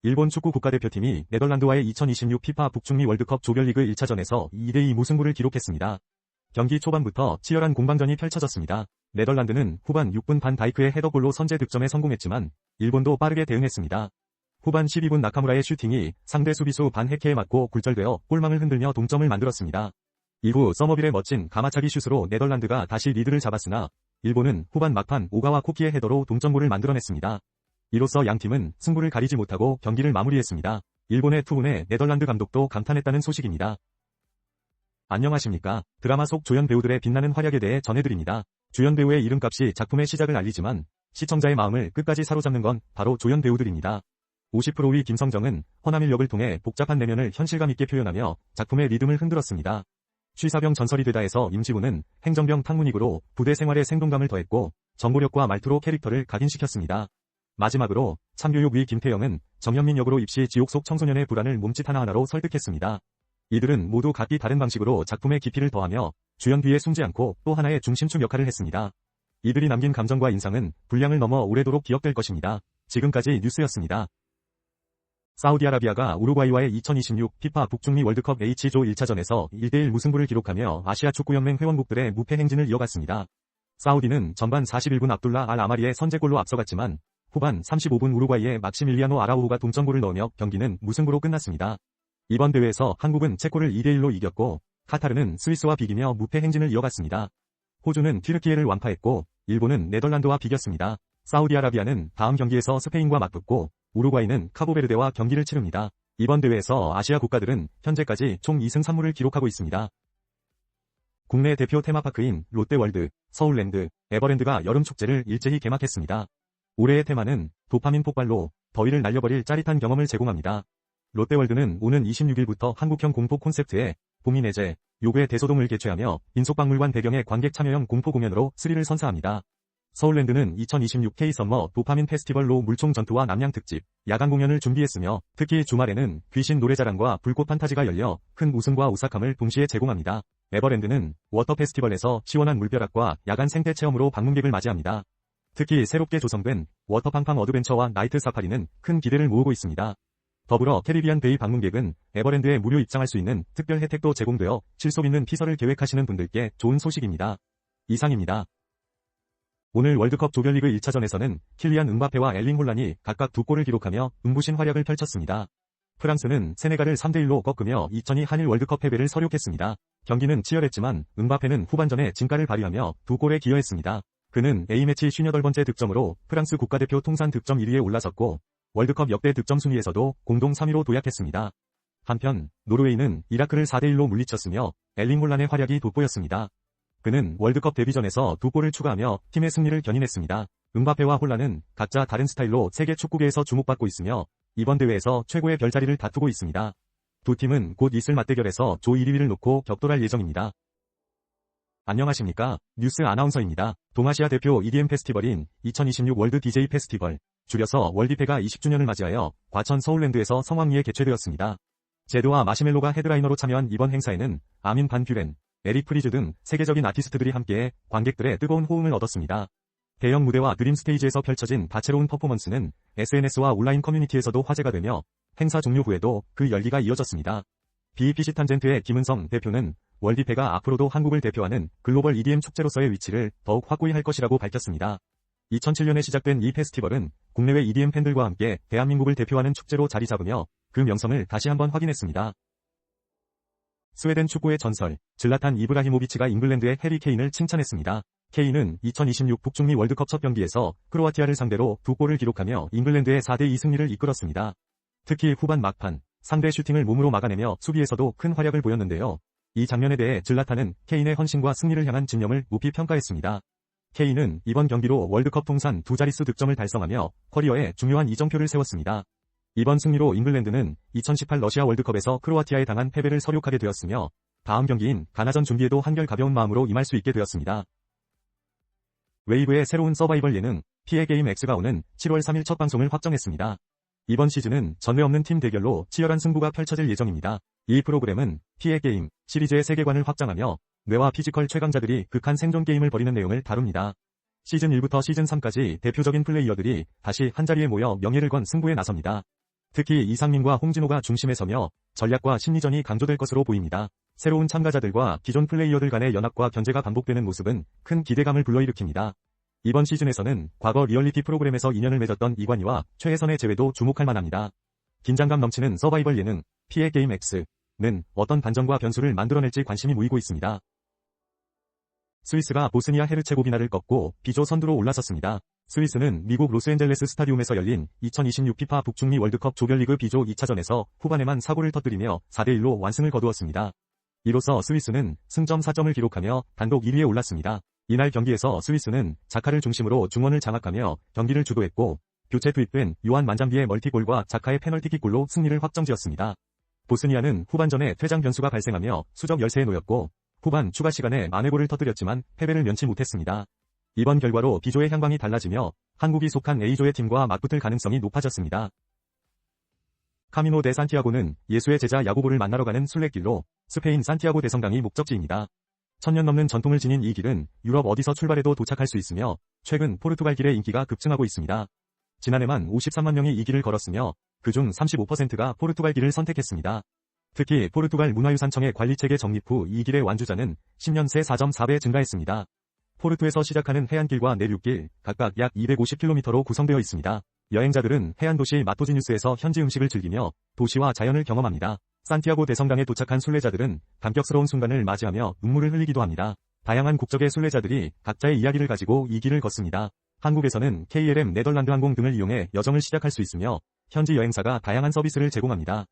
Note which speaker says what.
Speaker 1: 일본 축구 국가대표팀이 네덜란드와의 2026 피파 북중미 월드컵 조별리그 1차전에서 2대2 무승부를 기록했습니다. 경기 초반부터 치열한 공방전이 펼쳐졌습니다. 네덜란드는 후반 6분 반 다이크의 헤더골로 선제 득점에 성공했지만 일본도 빠르게 대응했습니다. 후반 12분 나카무라의 슈팅이 상대 수비수 반 헤케에 맞고 굴절되어 골망을 흔들며 동점을 만들었습니다. 이후 서머빌의 멋진 가마차기 슛으로 네덜란드가 다시 리드를 잡았으나 일본은 후반 막판 오가와 코키의 헤더로 동점골을 만들어냈습니다. 이로써 양팀은 승부를 가리지 못하고 경기를 마무리했습니다. 일본의 투혼에 네덜란드 감독도 감탄했다는 소식입니다. 안녕하십니까. 드라마 속 조연 배우들의 빛나는 활약에 대해 전해드립니다. 주연 배우의 이름값이 작품의 시작을 알리지만 시청자의 마음을 끝까지 사로잡는 건 바로 조연 배우들입니다. 50%의 김성정은 허남일 역을 통해 복잡한 내면을 현실감 있게 표현하며 작품의 리듬을 흔들었습니다. 취사병 전설이 되다에서 임지훈은 행정병 탕문익으로 부대 생활에 생동감을 더했고 정보력과 말투로 캐릭터를 각인시켰습니다. 마지막으로 참교육 위 김태영은 정현민 역으로 입시 지옥 속 청소년의 불안을 몸짓 하나하나로 설득했습니다. 이들은 모두 각기 다른 방식으로 작품의 깊이를 더하며 주연 뒤에 숨지 않고 또 하나의 중심축 역할을 했습니다. 이들이 남긴 감정과 인상은 분량을 넘어 오래도록 기억될 것입니다. 지금까지 뉴스였습니다. 사우디아라비아가 우루과이와의 2026 피파 북중미 월드컵 H조 1차전에서 1대1 무승부를 기록하며 아시아 축구연맹 회원국들의 무패 행진을 이어갔습니다. 사우디는 전반 41분 압둘라 알 아마리의 선제골로 앞서갔지만 후반 35분 우루과이의 막시밀리아노 아라우호가 동점골을 넣으며 경기는 무승부로 끝났습니다. 이번 대회에서 한국은 체코를 2대1로 이겼고 카타르는 스위스와 비기며 무패 행진을 이어갔습니다. 호주는 튀르키예를 완파했고 일본은 네덜란드와 비겼습니다. 사우디아라비아는 다음 경기에서 스페인과 맞붙고 우루과이는 카보베르데와 경기를 치릅니다. 이번 대회에서 아시아 국가들은 현재까지 총 2승 3무를 기록하고 있습니다. 국내 대표 테마파크인 롯데월드, 서울랜드, 에버랜드가 여름축제를 일제히 개막했습니다. 올해의 테마는 도파민 폭발로 더위를 날려버릴 짜릿한 경험을 제공합니다. 롯데월드는 오는 26일부터 한국형 공포 콘셉트의 봄이네제, 요괴 대소동을 개최하며 민속박물관 배경의 관객 참여형 공포 공연으로 스릴을 선사합니다. 서울랜드는 2026 K-썸머 도파민 페스티벌로 물총 전투와 남양 특집, 야간 공연을 준비했으며 특히 주말에는 귀신 노래자랑과 불꽃 판타지가 열려 큰 웃음과 오싹함을 동시에 제공합니다. 에버랜드는 워터 페스티벌에서 시원한 물벼락과 야간 생태 체험으로 방문객을 맞이합니다. 특히 새롭게 조성된 워터팡팡 어드벤처와 나이트 사파리는 큰 기대를 모으고 있습니다. 더불어 캐리비안 베이 방문객은 에버랜드에 무료 입장할 수 있는 특별 혜택도 제공되어 실속 있는 피서를 계획하시는 분들께 좋은 소식입니다. 이상입니다. 오늘 월드컵 조별리그 1차전에서는 킬리안 음바페와 엘링 홀란이 각각 2골을 기록하며 눈부신 활약을 펼쳤습니다. 프랑스는 세네갈을 3대1로 꺾으며 2002 한일 월드컵 패배를 서력했습니다. 경기는 치열했지만 음바페는 후반전에 진가를 발휘하며 2골에 기여했습니다. 그는 A매치 58번째 득점으로 프랑스 국가대표 통산 득점 1위에 올라섰고 월드컵 역대 득점 순위에서도 공동 3위로 도약했습니다. 한편 노르웨이는 이라크를 4대1로 물리쳤으며 엘링 홀란의 활약이 돋보였습니다. 그는 월드컵 데뷔전에서 2골을 추가하며 팀의 승리를 견인했습니다. 음바페와 홀란은 각자 다른 스타일로 세계 축구계에서 주목받고 있으며 이번 대회에서 최고의 별자리를 다투고 있습니다. 두 팀은 곧 있을 맞대결에서 조 1위를 놓고 격돌할 예정입니다. 안녕하십니까. 뉴스 아나운서입니다. 동아시아 대표 EDM 페스티벌인 2026 월드 DJ 페스티벌, 줄여서 월디페가 20주년을 맞이하여 과천 서울랜드에서 성황리에 개최되었습니다. 제드와 마시멜로가 헤드라이너로 참여한 이번 행사에는 아민 반 뷰렌, 에릭 프리즈 등 세계적인 아티스트들이 함께해 관객들의 뜨거운 호응을 얻었습니다. 대형 무대와 드림 스테이지에서 펼쳐진 다채로운 퍼포먼스는 SNS와 온라인 커뮤니티에서도 화제가 되며 행사 종료 후에도 그 열기가 이어졌습니다. BEPC 탄젠트의 김은성 대표는 월디페가 앞으로도 한국을 대표하는 글로벌 EDM 축제로서의 위치를 더욱 확고히 할 것이라고 밝혔습니다. 2007년에 시작된 이 페스티벌은 국내외 EDM 팬들과 함께 대한민국을 대표하는 축제로 자리 잡으며 그 명성을 다시 한번 확인했습니다. 스웨덴 축구의 전설, 질라탄 이브라히모비치가 잉글랜드의 해리 케인을 칭찬했습니다. 케인은 2026 북중미 월드컵 첫 경기에서 크로아티아를 상대로 2골을 기록하며 잉글랜드의 4대2 승리를 이끌었습니다. 특히 후반 막판, 상대 슈팅을 몸으로 막아내며 수비에서도 큰 활약을 보였는데요. 이 장면에 대해 질라탄은 케인의 헌신과 승리를 향한 집념을 높이 평가했습니다. 케인은 이번 경기로 월드컵 통산 2자릿수 득점을 달성하며 커리어에 중요한 이정표를 세웠습니다. 이번 승리로 잉글랜드는 2018 러시아 월드컵에서 크로아티아에 당한 패배를 서력하게 되었으며 다음 경기인 가나전 준비에도 한결 가벼운 마음으로 임할 수 있게 되었습니다. 웨이브의 새로운 서바이벌 예능 피해 게임 X가 오는 7월 3일 첫 방송을 확정했습니다. 이번 시즌은 전례 없는 팀 대결로 치열한 승부가 펼쳐질 예정입니다. 이 프로그램은 피해 게임 시리즈의 세계관을 확장하며 뇌와 피지컬 최강자들이 극한 생존 게임을 벌이는 내용을 다룹니다. 시즌 1부터 시즌 3까지 대표적인 플레이어들이 다시 한자리에 모여 명예를 건 승부에 나섭니다. 특히 이상민과 홍진호가 중심에 서며 전략과 심리전이 강조될 것으로 보입니다. 새로운 참가자들과 기존 플레이어들 간의 연합과 견제가 반복되는 모습은 큰 기대감을 불러일으킵니다. 이번 시즌에서는 과거 리얼리티 프로그램에서 인연을 맺었던 이관희와 최혜선의 재회도 주목할 만합니다. 긴장감 넘치는 서바이벌 예능 피해 게임 X는 어떤 반전과 변수를 만들어낼지 관심이 모이고 있습니다. 스위스가 보스니아 헤르체고비나를 꺾고 B조 선두로 올라섰습니다. 스위스는 미국 로스앤젤레스 스타디움에서 열린 2026 피파 북중미 월드컵 조별리그 B조 2차전에서 후반에만 사고를 터뜨리며 4대1로 완승을 거두었습니다. 이로써 스위스는 승점 4점을 기록하며 단독 1위에 올랐습니다. 이날 경기에서 스위스는 자카를 중심으로 중원을 장악하며 경기를 주도했고 교체 투입된 요한 만잠비의 멀티골과 자카의 페널티킥골로 승리를 확정지었습니다. 보스니아는 후반전에 퇴장 변수가 발생하며 수적 열세에 놓였고 후반 추가 시간에 만회골을 터뜨렸지만 패배를 면치 못했습니다. 이번 결과로 B조의 향방이 달라지며 한국이 속한 A조의 팀과 맞붙을 가능성이 높아졌습니다. 카미노 데 산티아고는 예수의 제자 야고보를 만나러 가는 순례길로 스페인 산티아고 대성당이 목적지입니다. 1000년 넘는 전통을 지닌 이 길은 유럽 어디서 출발해도 도착할 수 있으며 최근 포르투갈 길의 인기가 급증하고 있습니다. 지난해만 53만 명이 이 길을 걸었으며 그중 35%가 포르투갈 길을 선택했습니다. 특히 포르투갈 문화유산청의 관리체계 정립 후 이 길의 완주자는 10년 새 4.4배 증가했습니다. 포르투에서 시작하는 해안길과 내륙길 각각 약 250km로 구성되어 있습니다. 여행자들은 해안도시 마토지뉴스에서 현지 음식을 즐기며 도시와 자연을 경험합니다. 산티아고 대성당에 도착한 순례자들은 감격스러운 순간을 맞이하며 눈물을 흘리기도 합니다. 다양한 국적의 순례자들이 각자의 이야기를 가지고 이 길을 걷습니다. 한국에서는 KLM 네덜란드 항공 등을 이용해 여정을 시작할 수 있으며 현지 여행사가 다양한 서비스를 제공합니다.